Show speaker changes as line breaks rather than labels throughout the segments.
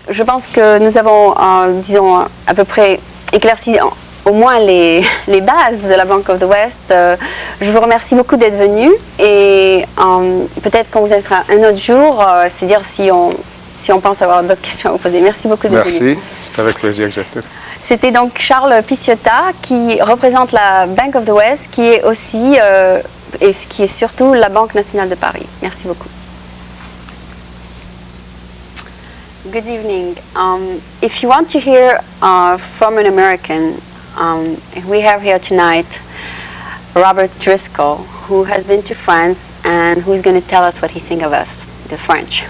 je pense que nous avons, disons, à peu près éclairci au moins les bases de la Bank of the West. Je vous remercie beaucoup d'être venu et peut-être qu'on vous invitera un autre jour, c'est dire si on pense avoir d'autres questions à vous poser. Merci beaucoup d'être venu.
Merci, c'est avec plaisir que j'étais.
C'était donc Charles Picciota qui représente la Bank of the West, qui est aussi et qui est surtout la Banque nationale de Paris. Merci beaucoup. Good evening. If you want to hear from an American, we have here tonight Robert Driscoll, who has been to France and who is going to tell us what he thinks of us, the French,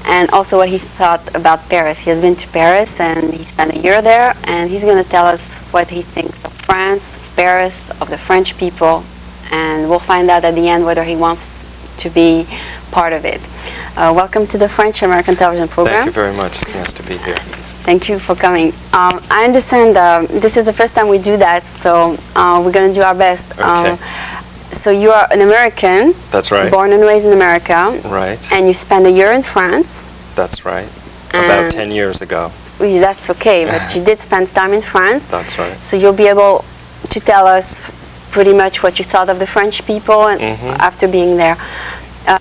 and also what he thought about Paris. He has been to Paris and he spent a year there, and he's going to tell us what he thinks of France, Paris, of the French people, and we'll find out at the end whether he wants to be part of it. Welcome to the French American television program.
Thank you very much. It's nice to be here.
Thank you for coming. I understand this is the first time we do that, so we're going to do our best.
Okay.
So you are an American.
That's right.
Born and raised in America.
Right.
And you spent a year in France.
That's right. About 10 years ago.
That's okay, but you did spend time in France.
That's right.
So you'll be able to tell us pretty much what you thought of the French people and after being there.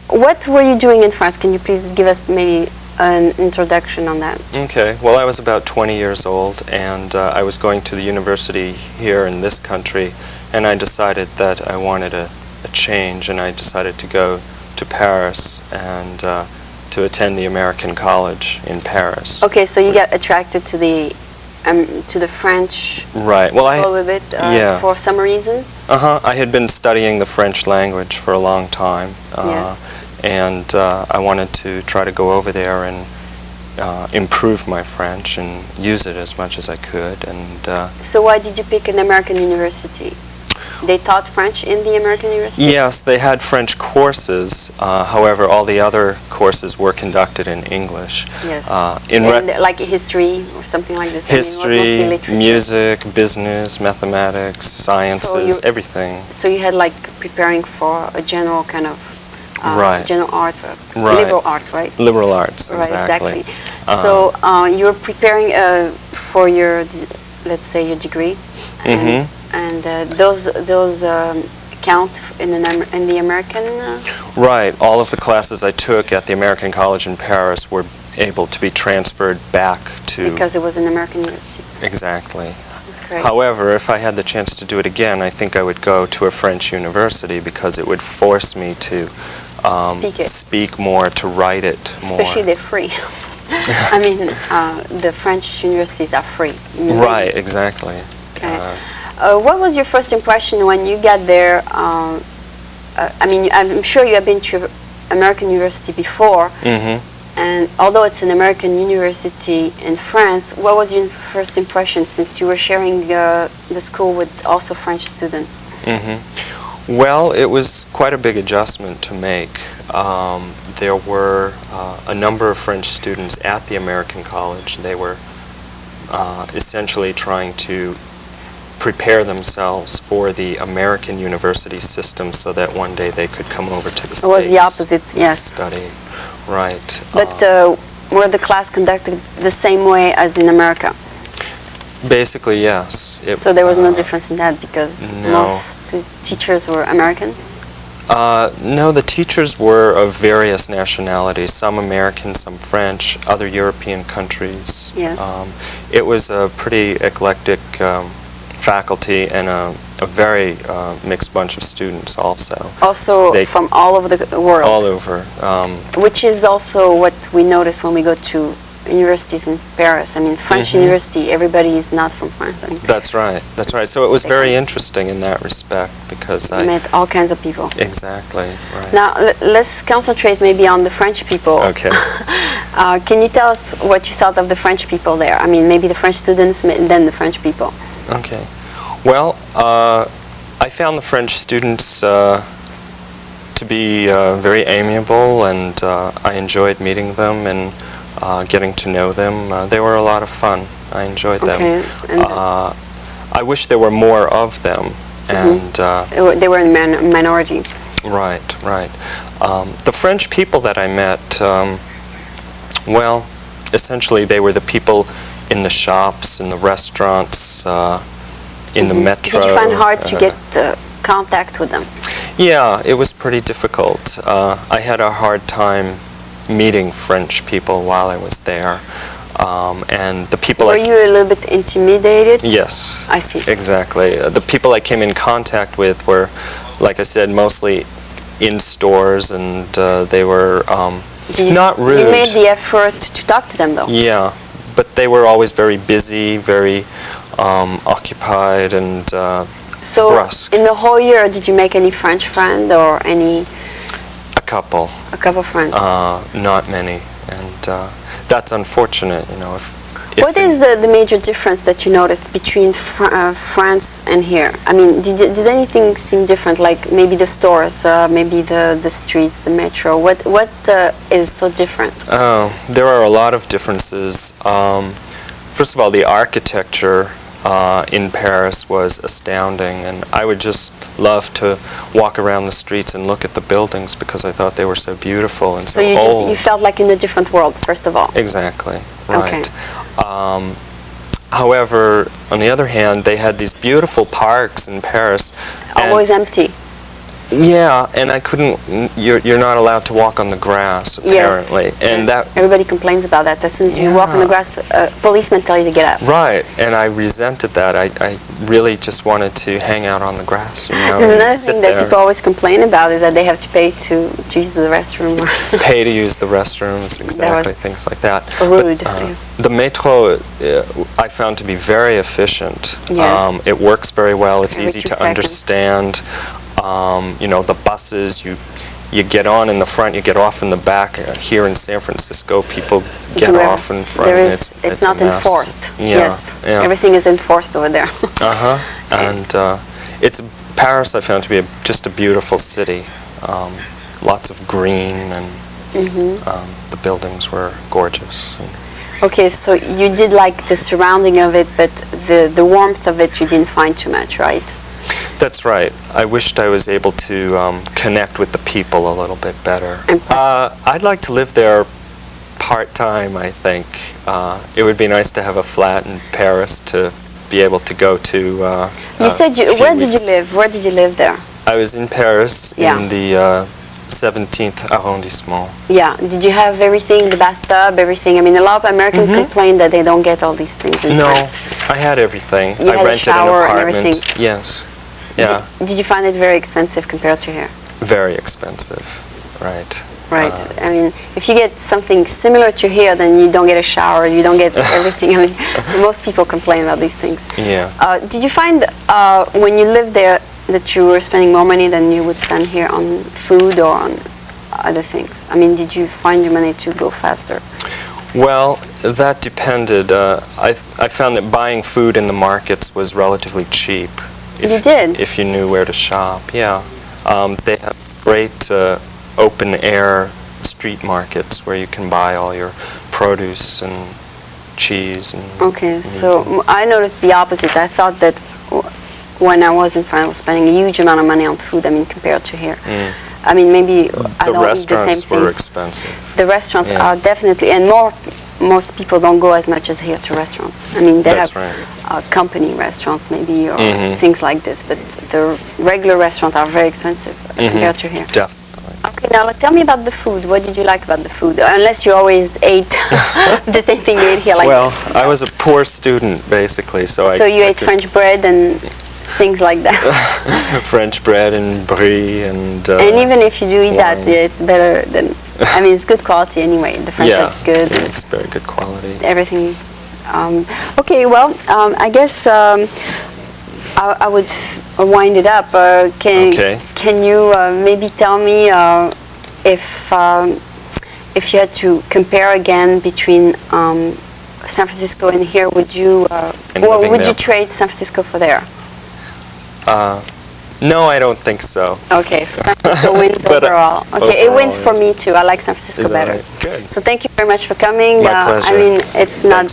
What were you doing in France? Can you please give us maybe an introduction on that?
Okay. Well, I was about 20 years old, and I was going to the university here in this country, and I decided that I wanted a change, and I decided to go to Paris and to attend the American College in Paris.
Okay, so you got attracted to the French
right. Well,
a little bit
yeah.
For some reason?
I had been studying the French language for a long time,
yes.
And I wanted to try to go over there and improve my French and use it as much as I could. And
so why did you pick an American university? They taught French in the American university?
Yes, they had French courses. However, all the other courses were conducted in English.
Yes. Like history or something like this?
History, music, business, mathematics, sciences, everything.
So you had like preparing for a general kind of
right.
general art,
right.
liberal art, right?
Liberal arts,
right,
exactly.
So you were preparing for your, let's say, your degree. And those count in the American?
Right. All of the classes I took at the American College in Paris were able to be transferred back to...
Because it was an American university.
Exactly.
That's great.
However, if I had the chance to do it again, I think I would go to a French university because it would force me to speak more, to write it more.
Especially they're free. I mean, the French universities are free.
Right, exactly.
Okay. What was your first impression when you got there? I mean, I'm sure you have been to American university before, and although it's an American university in France, what was your first impression since you were sharing the school with also French students?
Well, it was quite a big adjustment to make. There were a number of French students at the American College. They were essentially trying to prepare themselves for the American university system so that one day they could come over to the States.
It was the opposite, yes.
Study, right.
But were the class conducted the same way as in America?
Basically, yes.
So there was no difference in that because most teachers were American?
No, the teachers were of various nationalities, some American, some French, other European countries.
Yes.
It was a pretty eclectic faculty and a very mixed bunch of students also.
Also from all over the world?
All over.
Which is also what we notice when we go to universities in Paris. I mean, French university, everybody is not from France. I mean,
that's right, that's right. So it was very interesting in that respect because I
met all kinds of people.
Exactly, right.
Now, let's concentrate maybe on the French people.
Okay.
Can you tell us what you thought of the French people there? I mean, maybe the French students and then the French people.
Okay. Well, I found the French students to be very amiable, and I enjoyed meeting them and getting to know them. They were a lot of fun. I enjoyed them. I wish there were more of them. And
they were in minority.
Right, right. The French people that I met, well, essentially they were the people in the shops, in the restaurants, in the metro.
Did you find hard to get contact with them?
Yeah, it was pretty difficult. I had a hard time meeting French people while I was there. And the people
Were you a little bit intimidated?
Yes.
I see.
Exactly. The people I came in contact with were, like I said, mostly in stores, and they were not rude.
You made the effort to talk to them, though.
Yeah, but they were always very busy, very occupied, and brusque.
In the whole year, did you make any French friend or any?
A couple.
A couple friends.
Not many, and that's unfortunate. You know, if
what is the major difference that you noticed between France and here? I mean, did anything seem different? Like maybe the stores, maybe the streets, the metro. What is so different?
There are a lot of differences. First of all, the architecture in Paris was astounding, and I would just love to walk around the streets and look at the buildings because I thought they were so beautiful and so old.
You felt like in a different world, first of all.
Exactly. Right.
Okay.
However, on the other hand, they had these beautiful parks in Paris.
Always empty.
Yeah, and I couldn't. You're not allowed to walk on the grass, apparently,
yes.
and that.
Everybody complains about that. As soon as you walk on the grass, policemen tell you to get up.
Right, and I resented that. I really just wanted to hang out on the grass. You know,
There's
and
another
sit
thing
there.
that people always complain about is that they have to pay to use the restroom.
Pay to use the restrooms, exactly, things like that.
Rude.
But, the metro I found to be very efficient.
Yes.
It works very well. It's
Every
easy
2
to
seconds.
understand. You know, the buses, you get on in the front, you get off in the back. Here in San Francisco, people get off in front.
It's not enforced.
Yeah,
yes,
yeah.
Everything is enforced over there.
And Paris I found to be just a beautiful city. Lots of green, and the buildings were gorgeous.
Okay, so you did like the surrounding of it, but the warmth of it you didn't find too much, right?
That's right. I wished I was able to connect with the people a little bit better. I'd like to live there part-time, I think. It would be nice to have a flat in Paris to be able to go to.
You said where did you live? Where did you live there?
I was in Paris in the 17th arrondissement.
Yeah. Did you have everything, the bathtub, everything? I mean, a lot of Americans complain that they don't get all these things in France.
I had everything.
You
I
had
rented
a shower
an apartment.
and everything.
Yes. Yeah.
Did you find it very expensive compared to here?
Very expensive. Right.
Right. I mean, if you get something similar to here, then you don't get a shower, you don't get everything. I mean, most people complain about these things.
Yeah.
Did you find when you lived there that you were spending more money than you would spend here on food or on other things? I mean, did you find your money to go faster?
Well, that depended. I found that buying food in the markets was relatively cheap.
You did?
If you knew where to shop, yeah. They have great open-air street markets where you can buy all your produce and cheese. And
okay, so I noticed the opposite. I thought that when I was in France, I was spending a huge amount of money on food, I mean, compared to here. I mean, maybe I don't eat the same thing.
The restaurants were expensive.
The restaurants are definitely, and most people don't go as much as here to restaurants. I mean, they have company restaurants maybe or things like this, but the regular restaurants are very expensive compared to here.
Definitely.
Okay, now tell me about the food. What did you like about the food? Unless you always ate the same thing you ate here. Like,
well, I was a poor student, basically, so
you ate French bread and things like that.
French bread and brie and.
And even if you do eat that, it's better than. I mean, it's good quality anyway. The French bread's good.
Yeah, it's very good quality.
Everything. Okay, well, I guess I would wind it up. Can you maybe tell me if you had to compare again between San Francisco and here, would you you trade San Francisco for there?
No, I don't think so.
Okay, so San Francisco wins overall. Okay, it wins for me too. I like San Francisco better.
Right? Good.
So thank you very much for coming.
My pleasure.
I mean, it's not,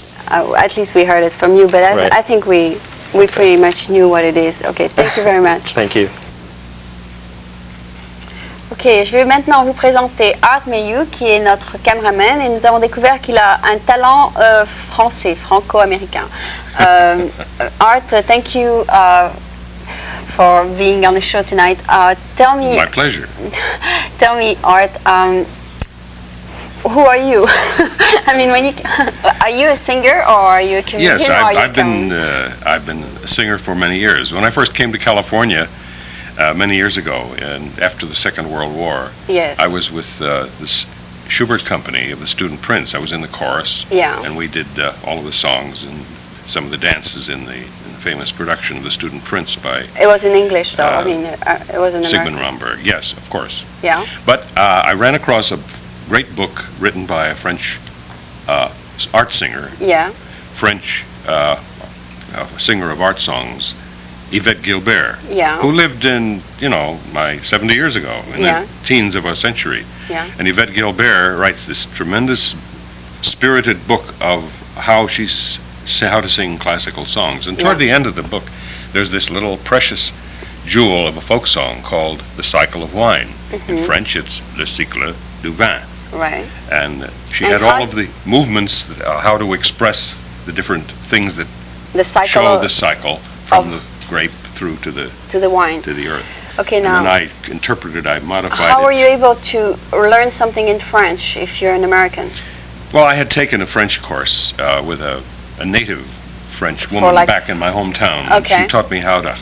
at least we heard it from you, but I think we pretty much knew what it is. Okay, thank you very much.
Thank you.
Ok, je vais maintenant vous présenter Art Mayhew, qui est notre caméraman, et nous avons découvert qu'il a un talent français, franco-américain. Art, thank you for being on the show tonight. Tell me,
My pleasure.
tell me, Art, who are you? I mean, are you a singer or are you a comedian?
Yes,
or are you
I've been a singer for many years. When I first came to California many years ago, and after the Second World War,
Yes.
I was with this Schubert company of the Student Prince. I was in the chorus,
Yeah.
and we did all of the songs and some of the dances in the famous production of the Student Prince by
It was in English, though. I mean, it was in
Sigmund
American.
Romberg. Yes, of course.
Yeah.
But I ran across a great book written by a French art singer,
Yeah.
French singer of art songs, Yvette Gilbert,
Yeah.
who lived in, my 70 years ago, in
Yeah.
the teens of our century.
Yeah.
And Yvette Gilbert writes this tremendous, spirited book of how how to sing classical songs. And toward
Yeah.
the end of the book, there's this little precious jewel of a folk song called The Cycle of Wine. In French, it's Le Cycle du Vin.
Right.
And she
And
had
how-
all of the movements, how to express the different things that
The cycle
show the cycle from
of-
the grape through to
to the wine.
the earth.
Okay,
And
now,
then I interpreted, I modified
how
it.
were you able to learn something in French if you're an American?
Well, I had taken a French course with a native French woman
like-
back in my hometown. And
Okay.
she taught me how to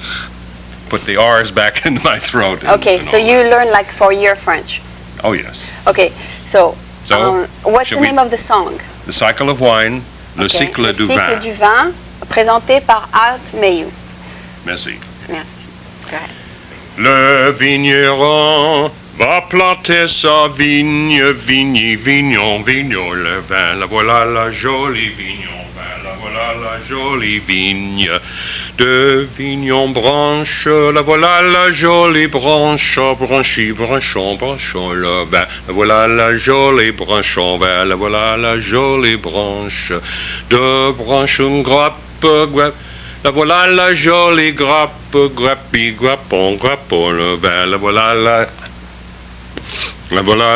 put the R's back into my throat.
Okay, so you learned like for a year French.
Oh, yes.
Okay, so,
So,
what's the
should we-
name of the song?
The Cycle of Wine, Le
Okay,
Cycle
Le
du
cycle
Vin.
du vin, présenté par Art Mayhew.
Merci.
Merci. Go ahead.
Le vigneron va planter sa vigne, vignon, le vin, la voilà la jolie vignon, vin, la voilà la jolie vigne. De vignon branche, la voilà la jolie branche, branchons le vin, la voilà la jolie branchon vin, la voilà la jolie branche. De branche une grappe, la voilà la jolie grappe, grappon le vin, la voilà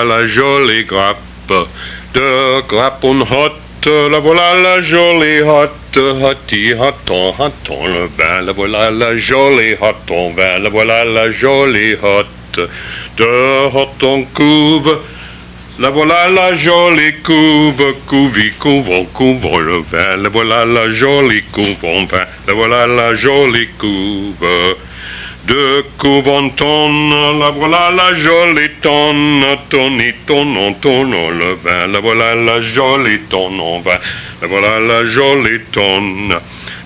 la jolie grappe. De grappe une hotte, la voilà la jolie hotte, hotton le vin, la voilà la jolie hotton vin, la voilà la jolie hotte. De hotton couve, la voilà la jolie couve, couvons le vin, la voilà la jolie couvon vin, la voilà la jolie couve. De couvon tonne, la voilà la jolie tonne, tonnon le vin, la voilà la jolie tonnon vin, la voilà la jolie tonne.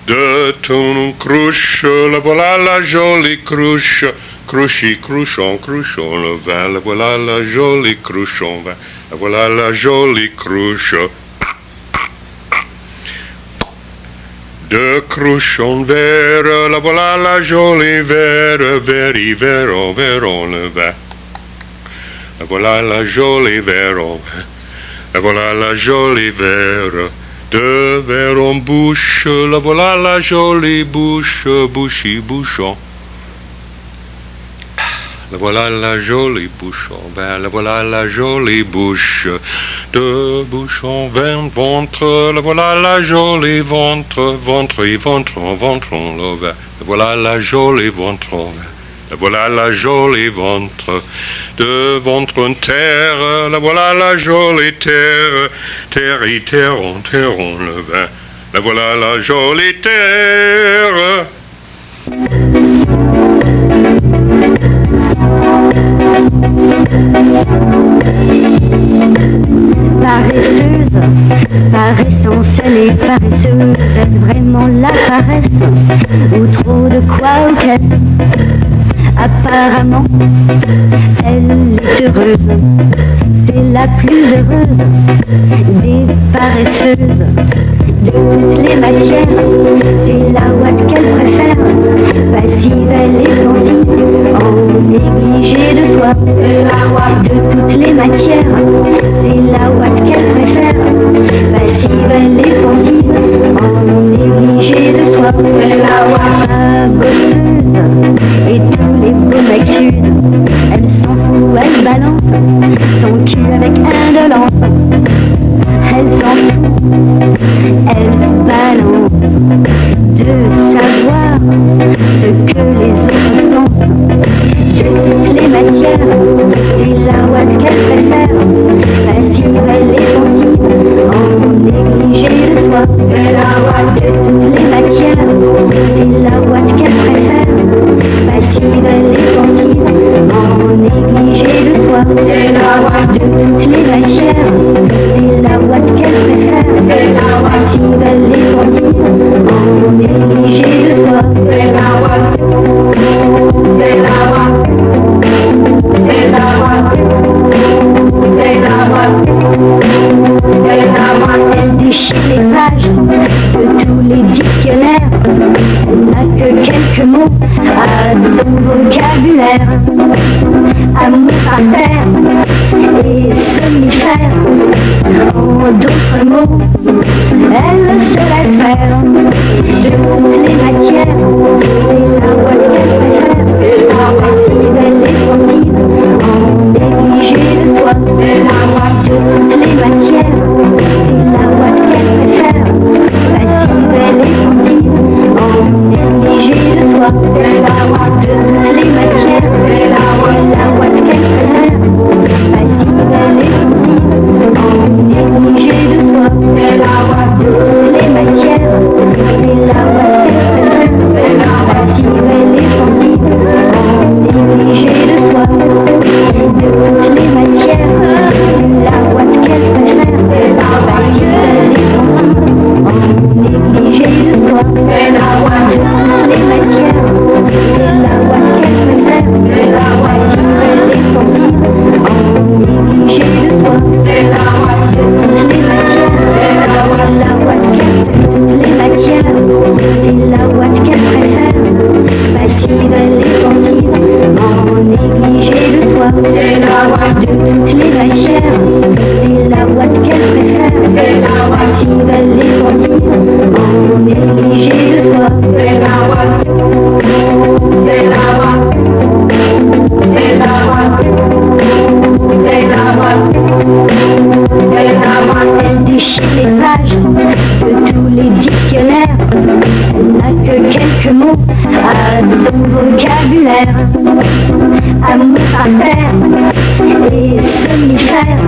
De ton cruche, la voilà la jolie cruche, cruchon le vin, la voilà la jolie cruchon vin, la voilà la jolie cruche. De cruchon vert, la voilà la jolie vert, veron le vin, la voilà la jolie veron, la voilà la jolie vert. De verre en bouche, la voilà la jolie bouche, bouchon. La voilà la jolie bouchon, ben la voilà la jolie bouche. De bouchon vers ventre, la voilà la jolie ventre, ventrons le vin. La voilà la jolie ventre, la voilà la jolie ventre. De ventre en terre, la voilà la jolie terre, terron le vin. La voilà la jolie terre.
Paresseuse, par essence elle est paresseuse. Est-ce vraiment la paresse ou trop de quoi au caisse? Apparemment, elle est heureuse, c'est la plus heureuse des paresseuses. De toutes les matières, c'est la ouate qu'elle préfère. Passive, elle est pensive, en négligé de soi. De toutes les matières, c'est la ouate qu'elle préfère. Passive, elle est pensive, en négligé de soi. La bosseuse et tous les beaux mecs sud, elle s'en fout, elle les pages de tous les dictionnaires. Elle n'a que quelques mots à son vocabulaire. Amour à terre et somnifère. En d'autres mots, elle se laisse faire de toutes les matières. C'est la voix qu'elle préfère. C'est la voix passive et pensive, en négligé de soi. C'est la voix de toutes les matières. C'est la voix qu'elle préfère. Passive et pensive, en négligé de soi. C'est la voix de toutes les matières. C'est la voix qu'elle préfère. Passive et pensive, en négligé de soi. C'est la voix de toutes les matières. C'est la voix qu'elle préfère. C'est la passive et pensive, en négligé de soi. De toutes les matières, c'est la voix qu'elle préfère. C'est la passive et pensive, en négligé de soi. C'est la voix de toutes les matières. C'est la voix qu'elle préfère. C'est la passive et pensive, en négligé de soi. C'est la voix de toutes les matières. C'est la voix qu'elle de toutes les matières. C'est la voix qu'elle préfère. Passive et pensive, en négligé de soi. C'est la voix de toutes les matières. C'est la voix qu'elle préfère. C'est la passive et pensive, en négligé de soi. C'est la voix. C'est la voix. C'est la voix. C'est la voix. C'est la voix. Elle déchire les pages de tous les dictionnaires. Elle n'a que quelques mots à son vocabulaire. Amour à terre et somnifère.